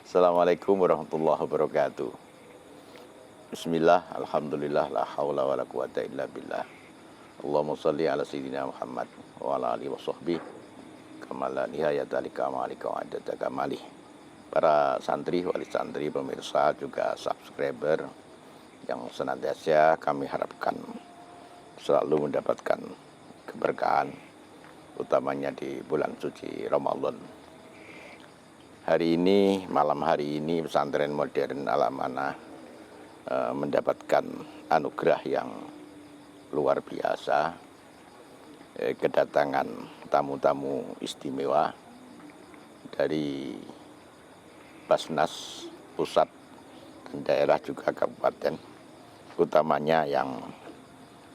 Assalamualaikum warahmatullahi wabarakatuh. Bismillah, alhamdulillah, la haula wa la quwata illa billah. Allahumma salli ala sayyidina Muhammad wa ala alihi wa sahbihi kama la nihayata li kamalika wa adada kamalih. Para santri, wali santri, pemirsa, juga subscriber yang senantiasa kami harapkan selalu mendapatkan keberkahan, utamanya di bulan suci Ramadan. Hari ini, malam hari ini, pesantren modern Al-Amanah mendapatkan anugerah yang luar biasa, kedatangan tamu-tamu istimewa dari Basnas pusat dan daerah juga kabupaten, utamanya yang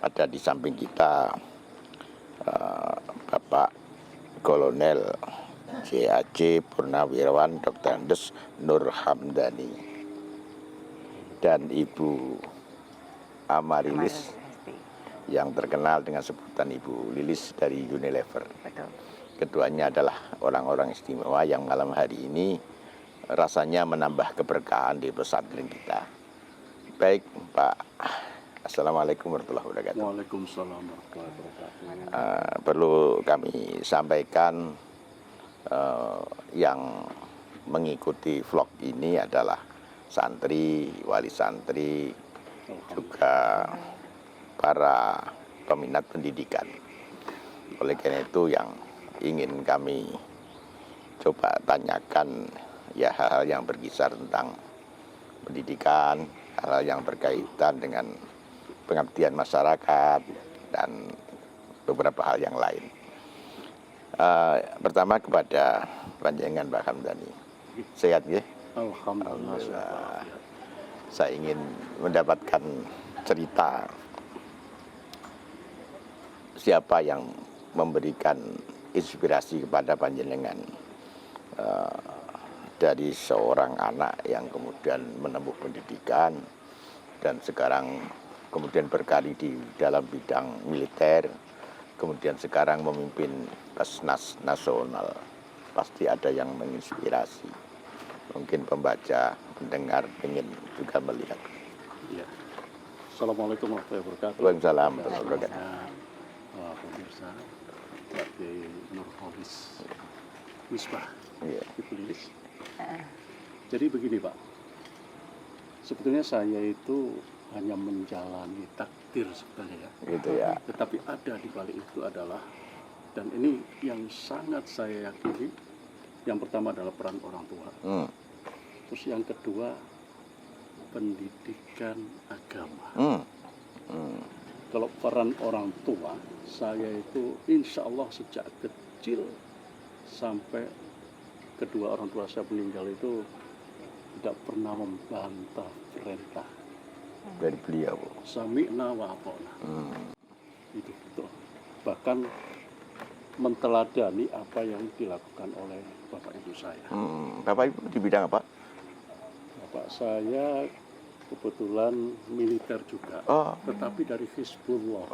ada di samping kita, Bapak Kolonel JAC Purnawirawan Dr. Andes Nur Hamdani dan Ibu Amarilis yang terkenal dengan sebutan Ibu Lilis dari Unilever. Betul. Keduanya adalah orang-orang istimewa yang malam hari ini rasanya menambah keberkahan di pesantren kita. Baik, Pak. Assalamualaikum warahmatullahi wabarakatuh. Waalaikumsalam warahmatullahi wabarakatuh. Perlu kami sampaikan yang mengikuti vlog ini adalah santri, wali santri, juga para peminat pendidikan. Oleh karena itu yang ingin kami coba tanyakan ya hal-hal yang berkisar tentang pendidikan, hal-hal yang berkaitan dengan pengabdian masyarakat dan beberapa hal yang lain. Pertama kepada panjenengan Pak Hamdani, sehat ya? Alhamdulillah. Saya ingin mendapatkan cerita siapa yang memberikan inspirasi kepada panjenengan dari seorang anak yang kemudian menempuh pendidikan dan sekarang kemudian berkarir di dalam bidang militer, kemudian sekarang memimpin Basnas Nasional. Pasti ada yang menginspirasi. Mungkin pembaca, pendengar ingin juga melihat. Ya. Assalamualaikum warahmatullahi wabarakatuh. Waalaikumsalam warahmatullahi wabarakatuh. Pemirsa, sebagai Nurholis Misbah, Iya. Ibu Lilis. Jadi begini Pak, sebetulnya saya itu hanya menjalani takdir sebenarnya ya. Gitu ya. Tetapi ada di balik itu adalah, dan ini yang sangat saya yakini, yang pertama adalah peran orang tua. Terus yang kedua, pendidikan agama. Kalau peran orang tua, saya itu insya Allah sejak kecil sampai kedua orang tua saya meninggal itu tidak pernah membantah perintah. Dari beliau. Sami'na wa ata'na. Itu betul. Bahkan menteladani apa yang dilakukan oleh bapak ibu saya. Bapak Ibu di bidang apa? Bapak saya kebetulan militer juga, tetapi dari Hizbullah.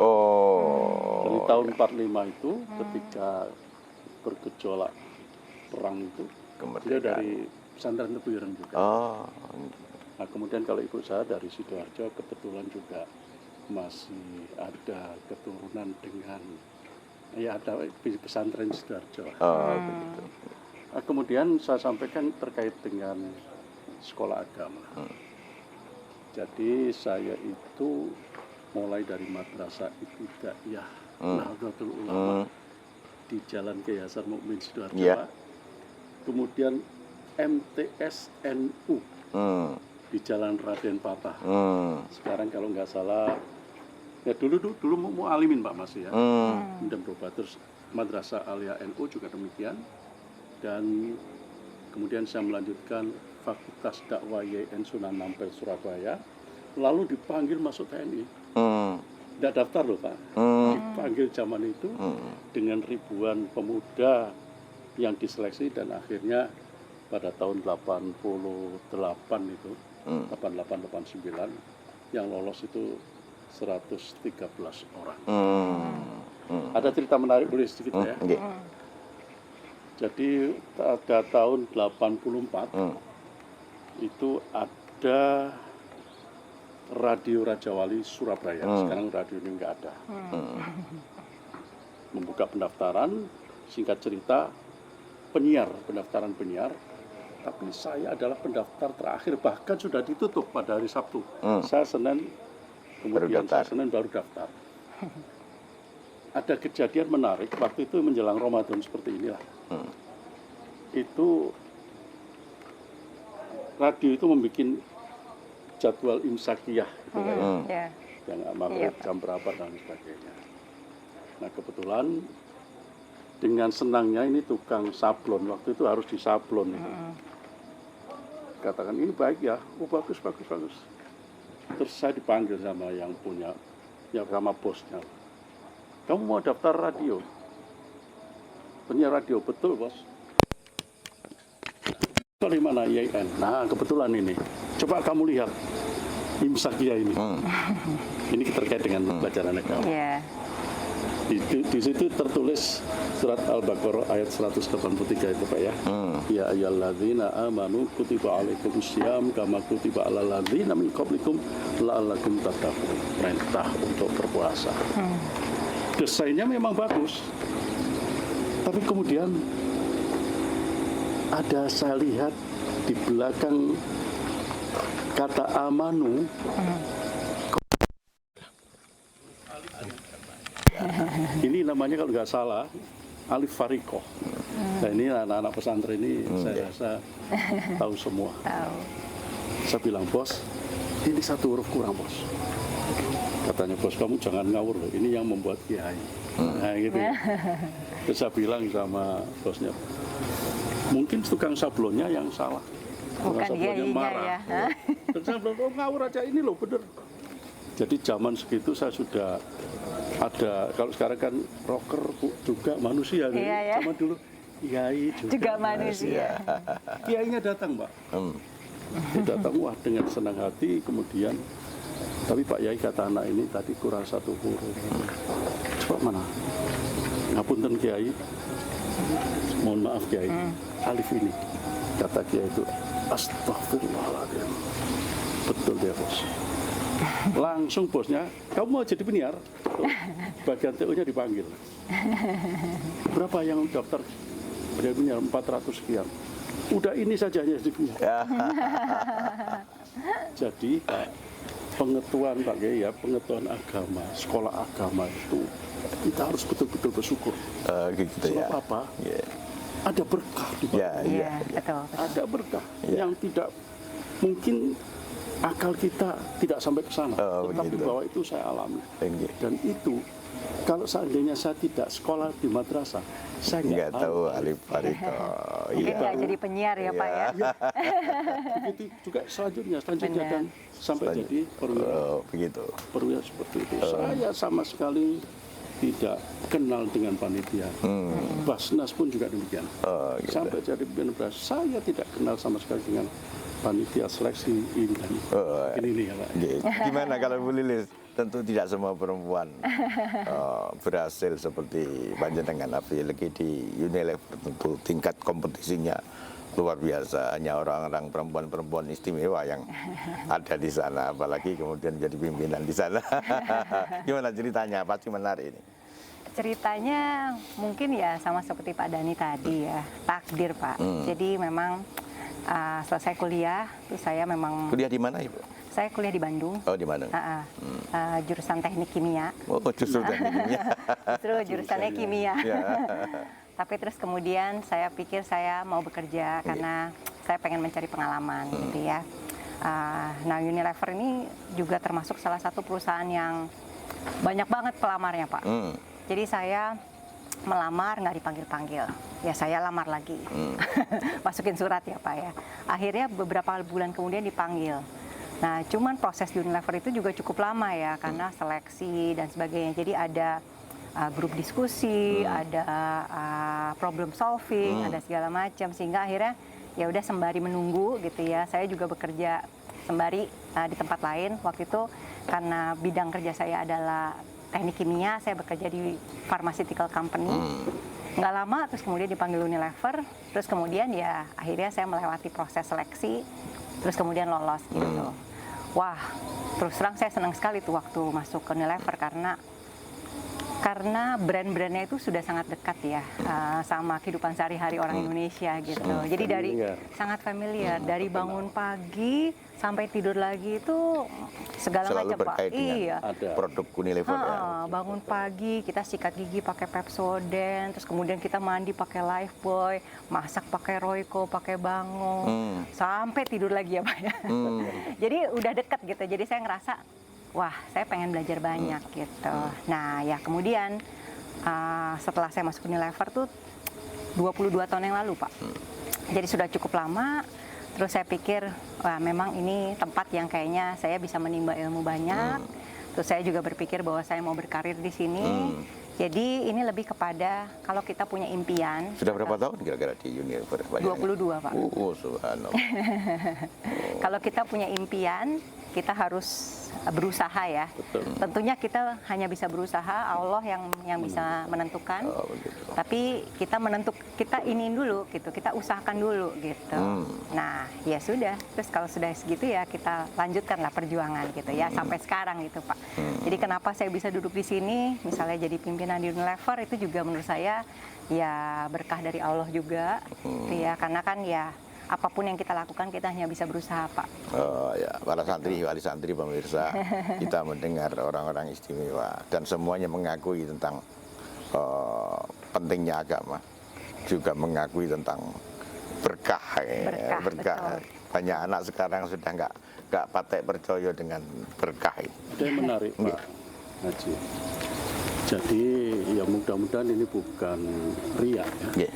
Dari tahun 45 itu ketika bergejolak perang itu, dia dari pesantren Tebuireng juga. Nah, kemudian kalau ibu saya dari Sidoarjo kebetulan juga masih ada keturunan dengan ada pesantren Sidoarjo. Begitu. Nah, kemudian saya sampaikan terkait dengan sekolah agama. Jadi saya itu mulai dari madrasah ibtidaiyah Nahdlatul Ulama di Jalan Kiai Hasan Mukmin Sidoarjo. Yeah. Kemudian MTSNU di Jalan Raden Patah. Sekarang kalau nggak salah, ya dulu mau alimin Pak Mas ya. Kemudian berubah terus Madrasah Alia NU juga demikian. Dan kemudian saya melanjutkan Fakultas Dakwah YN Sunan Ampel Surabaya. Lalu dipanggil masuk TNI. Tidak daftar loh Pak. Dipanggil zaman itu dengan ribuan pemuda yang diseleksi dan akhirnya pada tahun 88 itu 88-89 yang lolos itu 113 orang. Ada cerita menarik boleh sedikit ya. Jadi pada tahun 84 itu ada Radio Raja Wali Surabaya. Sekarang radio ini nggak ada. Membuka pendaftaran, singkat cerita, pendaftaran penyiar. Tapi saya adalah pendaftar terakhir, bahkan sudah ditutup pada hari Sabtu. Saya Senin, kemudian saya Senin baru daftar. Ada kejadian menarik, waktu itu menjelang Ramadan seperti inilah. Itu, radio itu membuat jadwal imsakiyah, gitu ya. Yang maghrib jam berapa dan sebagainya. Nah kebetulan, dengan senangnya ini tukang sablon, waktu itu harus disablon itu. Katakan ini baik ya, oh bagus. Terus saya dipanggil sama yang punya, yang sama bosnya. Kamu mau daftar radio? Penyiar radio, betul bos. Dari mana IAIN? Nah kebetulan ini, coba kamu lihat imsakiyah ini. Ini terkait dengan pelajaran agama. Di situ tertulis surat Al-Baqarah ayat 183 itu Pak ya. Ya ayyuhalladzina amanu kutiba alaikumusiyam kama kutiba alal ladzina min qablikum la'allakum tattaqun. Perintah untuk berpuasa. Desainnya memang bagus. Tapi kemudian ada saya lihat di belakang kata amanu ini namanya kalau nggak salah alif farikoh. Nah ini anak-anak pesantren ini saya rasa tahu semua. Saya bilang bos, ini satu huruf kurang bos. Katanya bos kamu jangan ngawur loh, ini yang membuat kiai. Nah gitu. Terus saya bilang sama bosnya, mungkin tukang sablonnya yang salah. Tukang sablonnya marah. Ya. Terus saya bilang, oh ngawur aja ini loh bener. Jadi zaman segitu saya sudah ada, kalau sekarang kan rocker juga manusia, kan? Zaman dulu kiai juga manusia. Kiainya datang Mbak, dia datang wah dengan senang hati, kemudian tapi Pak Yai kata anak ini tadi kurang satu huruf. Coba mana? Ngapunten Kiai, mohon maaf Kiai, alif ini kata Kiai itu astagfirullahaladzim. Betul dia bos. Langsung bosnya, kamu mau jadi penyiar? Bagian TU-nya dipanggil. Berapa yang daftar jadi penyiar? 400 sekian. Udah ini saja ya jadi penyiar. Jadi pengetahuan Pak Kiai ya, pengetahuan agama, sekolah agama itu kita harus betul-betul bersyukur. Gitu ya. Sebab apa? Ada berkah di betul. Ada berkah yang tidak mungkin akal kita tidak sampai ke sana, tetapi bahwa itu saya alami. Dan itu kalau seandainya saya tidak sekolah di madrasah, saya nggak tahu alif fariko. Mungkin nggak jadi penyiar ya Pak ya. Begitu juga selanjutnya dan sampai jadi perwira seperti itu. Saya sama sekali tidak kenal dengan panitia. Basnas pun juga demikian. Sampai jadi pimpinan saya tidak kenal sama sekali dengan panitia seleksi ini dan ini ya Pak. Gimana kalau Bu Lilis? Tentu tidak semua perempuan berhasil seperti panjenengan apalagi di Unilever, tentu tingkat kompetisinya luar biasa. Hanya orang-orang perempuan-perempuan istimewa yang ada di sana, apalagi kemudian jadi pimpinan di sana. Gimana ceritanya? Pasti menarik ini. Ceritanya mungkin ya sama seperti Pak Dhani tadi ya, takdir Pak. Jadi memang selesai kuliah, terus saya memang... Kuliah di mana Ibu? Saya kuliah di Bandung. Oh di Bandung. Jurusan teknik kimia. Oh justru teknik kimia. Justru jurusannya kimia. Tapi terus kemudian saya pikir saya mau bekerja karena saya pengen mencari pengalaman gitu ya. Nah Unilever ini juga termasuk salah satu perusahaan yang banyak banget pelamarnya Pak. Jadi saya melamar nggak dipanggil-panggil. Ya saya lamar lagi. Masukin surat ya Pak ya. Akhirnya beberapa bulan kemudian dipanggil. Nah, cuman proses di Unilever itu juga cukup lama ya, karena seleksi dan sebagainya. Jadi ada grup diskusi, ada problem solving, ada segala macam. Sehingga akhirnya ya udah sembari menunggu gitu ya. Saya juga bekerja sembari di tempat lain. Waktu itu karena bidang kerja saya adalah teknik kimia, saya bekerja di pharmaceutical company. nggak lama terus kemudian dipanggil Unilever, terus kemudian ya akhirnya saya melewati proses seleksi, terus kemudian lolos gitu. Wah, terus terang saya senang sekali tuh waktu masuk ke Unilever karena brand-brandnya itu sudah sangat dekat ya sama kehidupan sehari-hari orang Indonesia gitu. Jadi dari sangat familiar, dari bangun pagi sampai tidur lagi itu segala Selalu macam Pak. berkait dengan Iya. produk Unilever ya. Bangun pagi kita sikat gigi pakai Pepsodent, terus kemudian kita mandi pakai Lifebuoy, masak pakai Royco, pakai Bango, sampai tidur lagi ya Pak ya. Jadi udah dekat gitu. Jadi saya ngerasa wah, saya pengen belajar banyak gitu. Nah, ya kemudian setelah saya masuk Unilever tuh 22 tahun yang lalu, Pak. Jadi sudah cukup lama. Terus saya pikir, wah memang ini tempat yang kayaknya saya bisa menimba ilmu banyak. Terus saya juga berpikir bahwa saya mau berkarir di sini. Jadi ini lebih kepada kalau kita punya impian. Sudah berapa tahun kira-kira di Unilever? 22, Pak. Subhanallah. Kalau kita punya impian, kita harus berusaha ya. Betul. Tentunya kita hanya bisa berusaha, Allah yang bisa menentukan. Tapi kita iniin dulu gitu, kita usahakan dulu gitu. Nah, ya sudah. Terus kalau sudah segitu ya kita lanjutkanlah perjuangan gitu ya sampai sekarang gitu, Pak. Jadi kenapa saya bisa duduk di sini, misalnya jadi pimpinan di Unilever itu juga menurut saya ya berkah dari Allah juga. Gitu ya, karena kan ya apapun yang kita lakukan kita hanya bisa berusaha, Pak. Oh ya, para santri, wali santri pemirsa, kita mendengar orang-orang istimewa dan semuanya mengakui tentang pentingnya agama, juga mengakui tentang berkah. Berkah. Banyak anak sekarang sudah nggak patek percaya dengan berkah itu. Ada yang menarik Pak Haji. Jadi ya mudah-mudahan ini bukan riak ya. Yeah.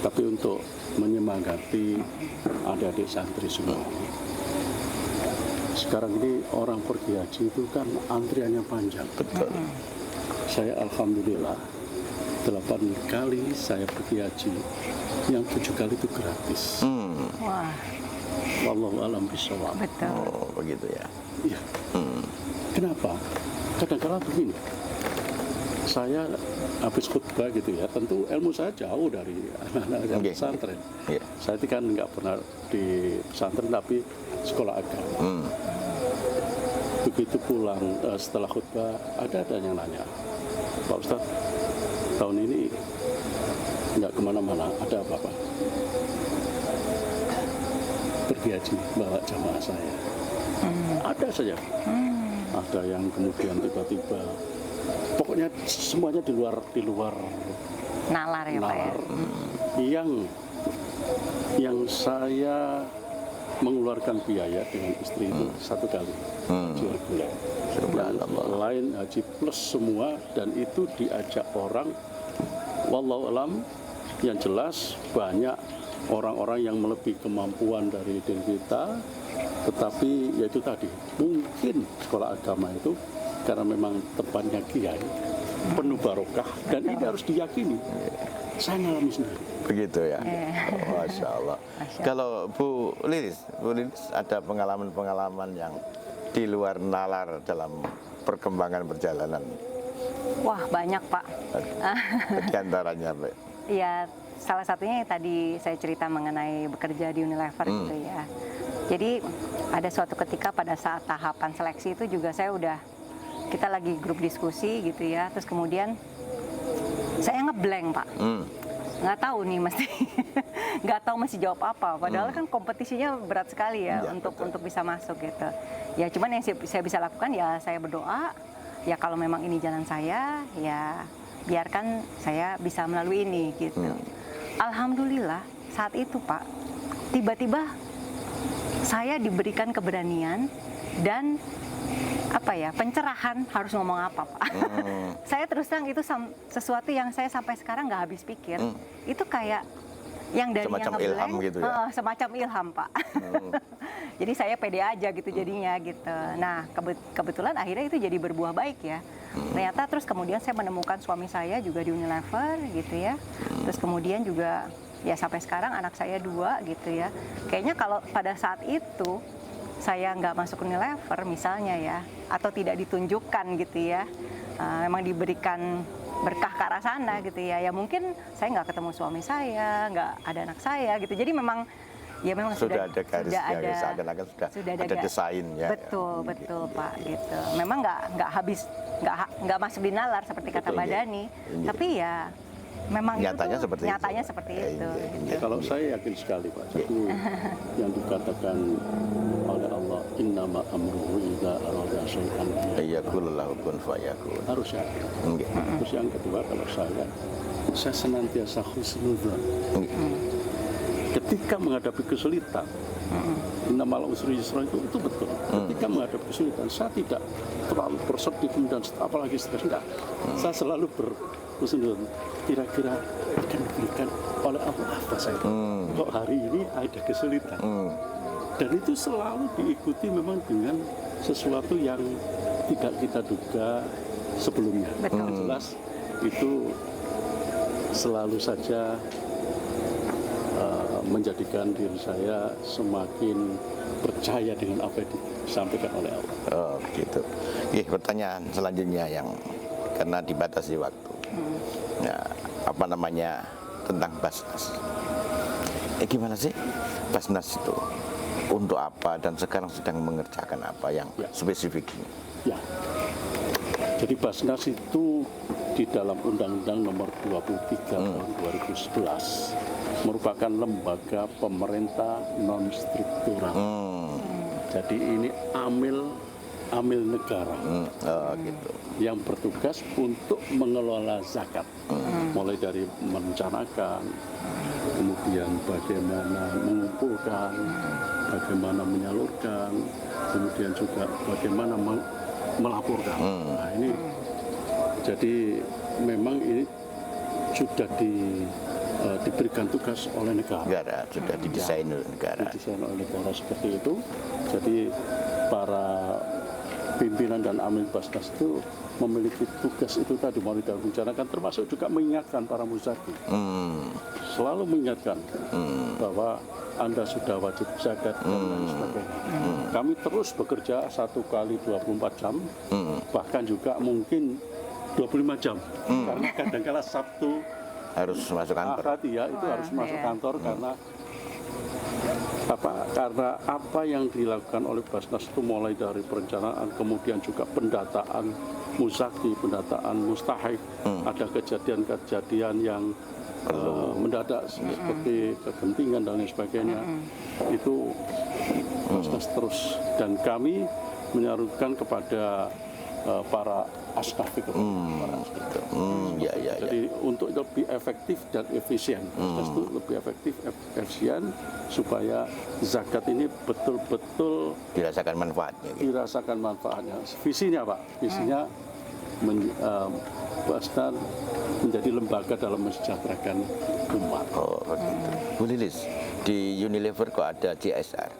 Tapi untuk menyemangati adik-adik santri semua. Sekarang ini orang pergi haji itu kan antriannya panjang. Betul. Saya alhamdulillah 8 kali saya pergi haji, yang 7 kali itu gratis. Wah, Wallahu a'lam bishawab. betul. Oh, begitu ya. Iya. Kenapa? Kadang-kadang begini. Saya habis khutbah gitu ya, tentu ilmu saya jauh dari anak-anak yang pesantren. Yeah. Saya itu kan nggak pernah di pesantren tapi sekolah agama. Begitu pulang setelah khutbah ada yang nanya, Pak Ustadz, tahun ini nggak kemana-mana, ada apa Pak? Pergi haji bawa jamaah saya. Ada saja. Ada yang kemudian tiba-tiba pokoknya semuanya di luar Nalar ya Pak ya. Yang saya mengeluarkan biaya dengan istri itu 1 kali haji reguler. Dan lain haji plus semua, dan itu diajak orang, wallahu alam, yang jelas banyak orang-orang yang melebihi kemampuan dari diri kita, tetapi yaitu tadi mungkin sekolah agama itu karena memang tempatnya kiai penuh barokah, dan ini harus diyakini. Saya ngalami sendiri. Begitu ya. Masya Allah. Kalau Bu Lilis ada pengalaman-pengalaman yang di luar nalar dalam perkembangan perjalanan? Wah, banyak Pak. Di antaranya, Pak. Ya, salah satunya yang tadi saya cerita mengenai bekerja di Unilever gitu ya. Jadi ada suatu ketika pada saat tahapan seleksi itu juga kita lagi grup diskusi gitu ya, terus kemudian saya ngeblank Pak, nggak tahu nih nggak tahu mesti jawab apa, padahal kan kompetisinya berat sekali ya, untuk bisa masuk gitu. Ya cuman yang saya bisa lakukan ya saya berdoa, ya kalau memang ini jalan saya, ya biarkan saya bisa melalui ini gitu. Alhamdulillah saat itu Pak, tiba-tiba saya diberikan keberanian dan pencerahan harus ngomong apa Pak. Saya terus terang itu sesuatu yang saya sampai sekarang nggak habis pikir. Itu kayak yang dari semacam yang ilham gitu ya. Semacam ilham Pak. Jadi saya pede aja gitu jadinya gitu. Nah kebetulan akhirnya itu jadi berbuah baik ya. Ternyata terus kemudian saya menemukan suami saya juga di Unilever gitu ya. Terus kemudian juga ya sampai sekarang anak saya 2 gitu ya. Kayaknya kalau pada saat itu saya nggak masuk Unilever misalnya ya, atau tidak ditunjukkan gitu ya, memang diberikan berkah ke arah sana gitu ya. Ya mungkin saya nggak ketemu suami saya, nggak ada anak saya gitu. Jadi memang ya memang sudah ada garis, sudah ada, seakan-akan sudah ada desain ya. Betul, betul Pak gitu. Memang nggak habis, nggak masuk di nalar seperti kata Mbak Dani. Tapi ya memang nyatanya itu tuh, seperti nyatanya itu. seperti itu. Iya. Kalau saya yakin sekali Pak, satu yang dikatakan oleh Allah, innama amruhu idza arada syai'an Yaqulu lahu kun fayakun. harus yakin. Nggih. Terus yang kedua, kalau saya senantiasa husnudzon. Ketika menghadapi kesulitan, innamal usri yusra itu betul. Ketika menghadapi kesulitan, saya tidak terlalu bersedih kemudian apalagi stres, enggak. Saya selalu berhusnudzon. Kira-kira akan diberikan oleh Allah apa saya? Kok hari ini ada kesulitan? Dan itu selalu diikuti memang dengan sesuatu yang tidak kita duga sebelumnya. Yang jelas itu selalu saja menjadikan diri saya semakin percaya dengan apa yang disampaikan oleh Allah. Oh gitu. Pertanyaan selanjutnya yang karena dibatasi waktu. Nah, apa namanya tentang Basnas? Gimana sih Basnas itu? Untuk apa dan sekarang sedang mengerjakan apa yang spesifiknya? Ya. Jadi Basnas itu di dalam Undang-Undang Nomor 23 tahun 2011 merupakan lembaga pemerintah non struktural. Jadi ini amil negara Gitu. yang bertugas untuk mengelola zakat, mulai dari merencanakan, kemudian bagaimana mengumpulkan, bagaimana menyalurkan, kemudian juga bagaimana melaporkan. Nah ini jadi memang ini sudah diberikan tugas oleh negara. Sudah didesain oleh negara. Didesain oleh negara seperti itu. Jadi para pimpinan dan amil Basnas itu memiliki tugas itu tadi, mulai dari rencanakan, termasuk juga mengingatkan para muzaki. Selalu mengingatkan bahwa Anda sudah wajib zakat dan lain sebagainya. Kami terus bekerja 1 kali 24 jam, bahkan juga mungkin 25 jam. Karena kadang-kala Sabtu Harus masuk kantor. Ahad ya itu harus masuk kantor karena apa yang dilakukan oleh Basnas itu mulai dari perencanaan, kemudian juga pendataan muzaki, pendataan mustahik, ada kejadian-kejadian yang mendadak seperti kegentingan dan lain sebagainya. Itu Basnas terus, dan kami menyarankan kepada para asnaf itu. Jadi untuk lebih efektif dan efisien, itu lebih efektif, efisien supaya zakat ini betul-betul Dirasakan manfaatnya. Gitu. dirasakan manfaatnya. Visinya Pak, visinya Basnas menjadi lembaga dalam mensejahterakan umat. Oh begitu. Bu Lilis, di Unilever kok ada CSR?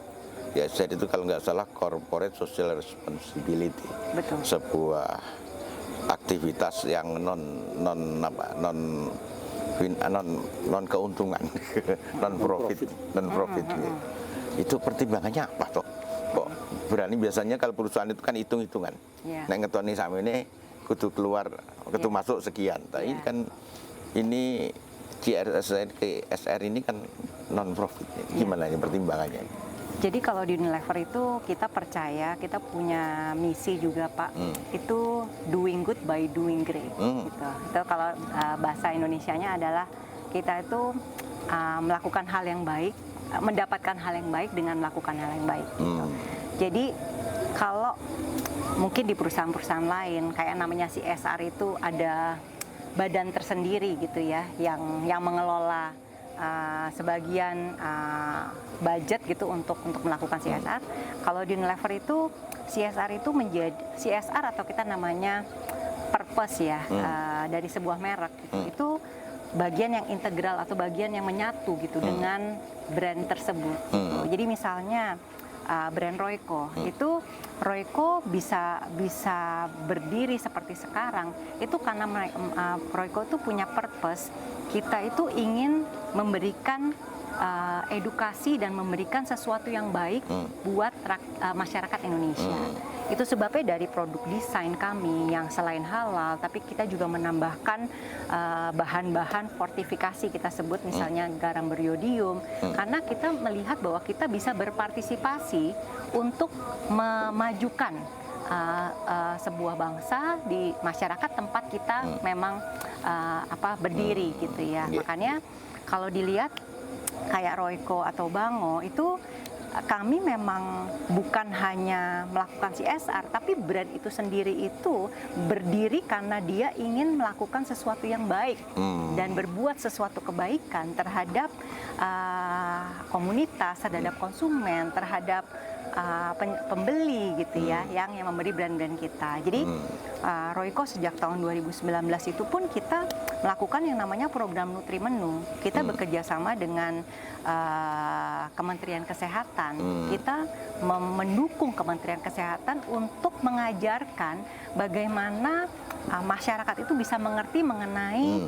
CSR itu kalau nggak salah Corporate Social Responsibility. Betul. Sebuah aktivitas yang non keuntungan, non profit. Itu pertimbangannya apa toh? Kok berani biasanya kalau perusahaan itu kan hitung-hitungan. Nek ngetoni sama ini kudu keluar, kudu masuk sekian. Tapi kan ini CSR ini kan non profit. Gimana ini pertimbangannya? Jadi kalau di Unilever itu kita percaya, kita punya misi juga Pak, itu doing good by doing great. Gitu. Itu kalau bahasa Indonesianya adalah kita itu melakukan hal yang baik, mendapatkan hal yang baik dengan melakukan hal yang baik. Gitu. Jadi kalau mungkin di perusahaan-perusahaan lain kayak namanya CSR itu ada badan tersendiri gitu ya, yang mengelola sebagian budget gitu untuk melakukan CSR. Kalau di Unilever itu CSR itu menjadi CSR atau kita namanya purpose ya dari sebuah merek gitu. Itu bagian yang integral atau bagian yang menyatu gitu dengan brand tersebut. Gitu. Jadi misalnya brand Royco itu Royco bisa berdiri seperti sekarang itu karena Royco itu punya purpose. Kita itu ingin memberikan edukasi dan memberikan sesuatu yang baik buat masyarakat Indonesia. Itu sebabnya dari produk desain kami yang selain halal, tapi kita juga menambahkan bahan-bahan fortifikasi, kita sebut misalnya garam beriodium, karena kita melihat bahwa kita bisa berpartisipasi untuk memajukan sebuah bangsa di masyarakat tempat kita memang berdiri gitu ya. Makanya kalau dilihat kayak Royco atau Bango itu kami memang bukan hanya melakukan CSR, tapi brand itu sendiri itu berdiri karena dia ingin melakukan sesuatu yang baik dan berbuat sesuatu kebaikan terhadap komunitas, terhadap konsumen, terhadap pembeli gitu ya, yang memberi brand-brand kita. Jadi Royco sejak tahun 2019 itu pun kita melakukan yang namanya program Nutri Menu. Kita bekerja sama dengan Kementerian Kesehatan. Kita mendukung Kementerian Kesehatan untuk mengajarkan bagaimana masyarakat itu bisa mengerti mengenai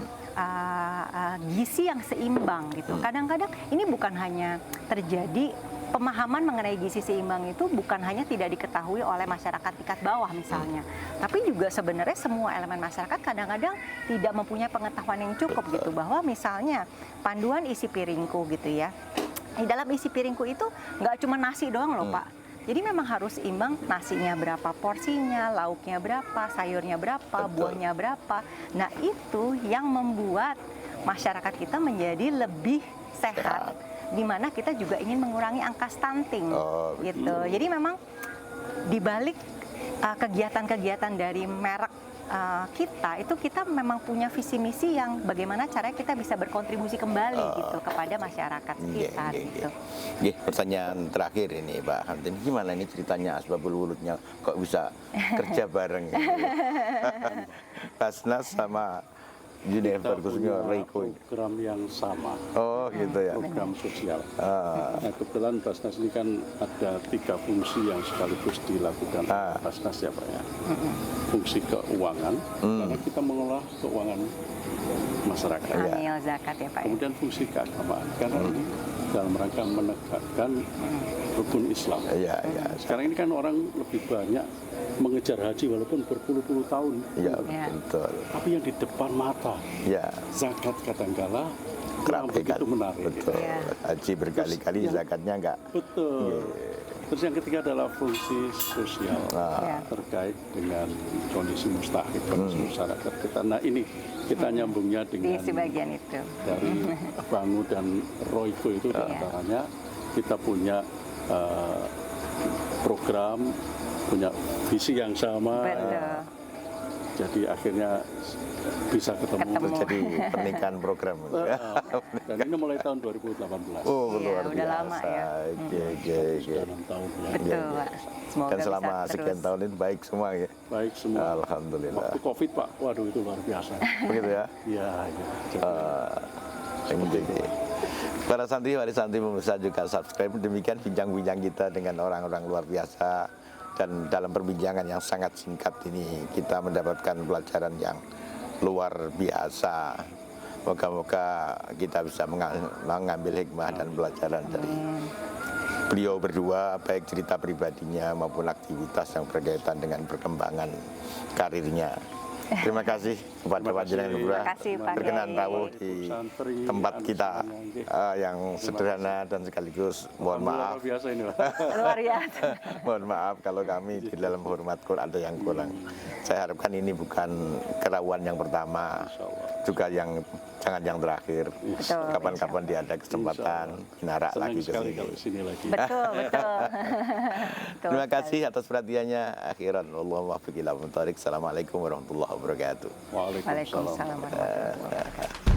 gizi yang seimbang gitu. Kadang-kadang ini bukan hanya terjadi pemahaman mengenai gizi seimbang itu bukan hanya tidak diketahui oleh masyarakat tingkat bawah misalnya, tapi juga sebenarnya semua elemen masyarakat kadang-kadang tidak mempunyai pengetahuan yang cukup gitu, bahwa misalnya panduan isi piringku gitu ya, di dalam isi piringku itu nggak cuma nasi doang loh Pak. Jadi memang harus imbang, nasinya berapa porsinya, lauknya berapa, sayurnya berapa, buahnya berapa. Nah itu yang membuat masyarakat kita menjadi lebih sehat, di mana kita juga ingin mengurangi angka stunting gitu. Jadi memang di balik kegiatan-kegiatan dari merek kita memang punya visi misi yang bagaimana caranya kita bisa berkontribusi kembali gitu kepada masyarakat sekitar gitu. Pertanyaan terakhir ini Pak Hamtin, gimana ini ceritanya asbabul wurudnya kok bisa kerja bareng gitu? Basnas sama Unilever khususnya Royco program yang sama. Oh gitu ya. Program sosial. Nah kebetulan Basnas ini kan ada 3 fungsi yang sekaligus dilakukan Basnas ya Pak ya. Fungsi keuangan, karena kita mengelola keuangan masyarakat. Amil zakat ya Pak. Kemudian fungsi keagamaan, karena ini dalam rangka menegakkan rukun Islam. Sekarang ini kan orang lebih banyak mengejar haji walaupun berpuluh-puluh tahun. Betul. Tapi yang di depan mata, zakat kadangkala kurang begitu menarik. Betul. Haji berkali-kali, zakatnya enggak. Betul. Terus yang ketiga adalah fungsi sosial terkait dengan kondisi mustahik, kondisi masyarakat kita. Nah ini kita nyambungnya dengan di sebagian itu dari Bango dan Royco itu diantaranya kita punya program, punya visi yang sama. Jadi akhirnya bisa ketemu. Jadi pernikahan program. Dan ini mulai tahun 2018. Oh luar udah biasa. lama ya. Sudah 6 tahun ya. Betul Pak. Semoga Dan selama bisa sekian terus. tahun ini baik semua ya. Baik semua. Alhamdulillah. Waktu COVID Pak, waduh itu luar biasa. Begitu ya. Iya. Jadi para santri pemirsa juga subscribe. Demikian bincang-bincang kita dengan orang-orang luar biasa, dan dalam perbincangan yang sangat singkat ini kita mendapatkan pelajaran yang luar biasa. Moga-moga kita bisa mengambil hikmah dan pelajaran dari beliau berdua, baik cerita pribadinya maupun aktivitas yang berkaitan dengan perkembangan karirnya. Terima kasih kepada panjenengan berdua berkenan tahu di tempat kita yang sederhana dan sekaligus mohon maaf. Luar biasa. Mohon maaf kalau kami di dalam hormatku ada yang kurang. Saya harapkan ini bukan kerawan yang pertama, juga yang jangan yang terakhir. Kapan-kapan dia ada kesempatan narak lagi ke sini. Betul. Terima kasih atas perhatiannya. Akhiran Allahumma fiqillah. Assalamualaikum warahmatullahi wabarakatuh. Waalaikumsalam. Waalaikumsalam warahmatullahi wabarakatuh.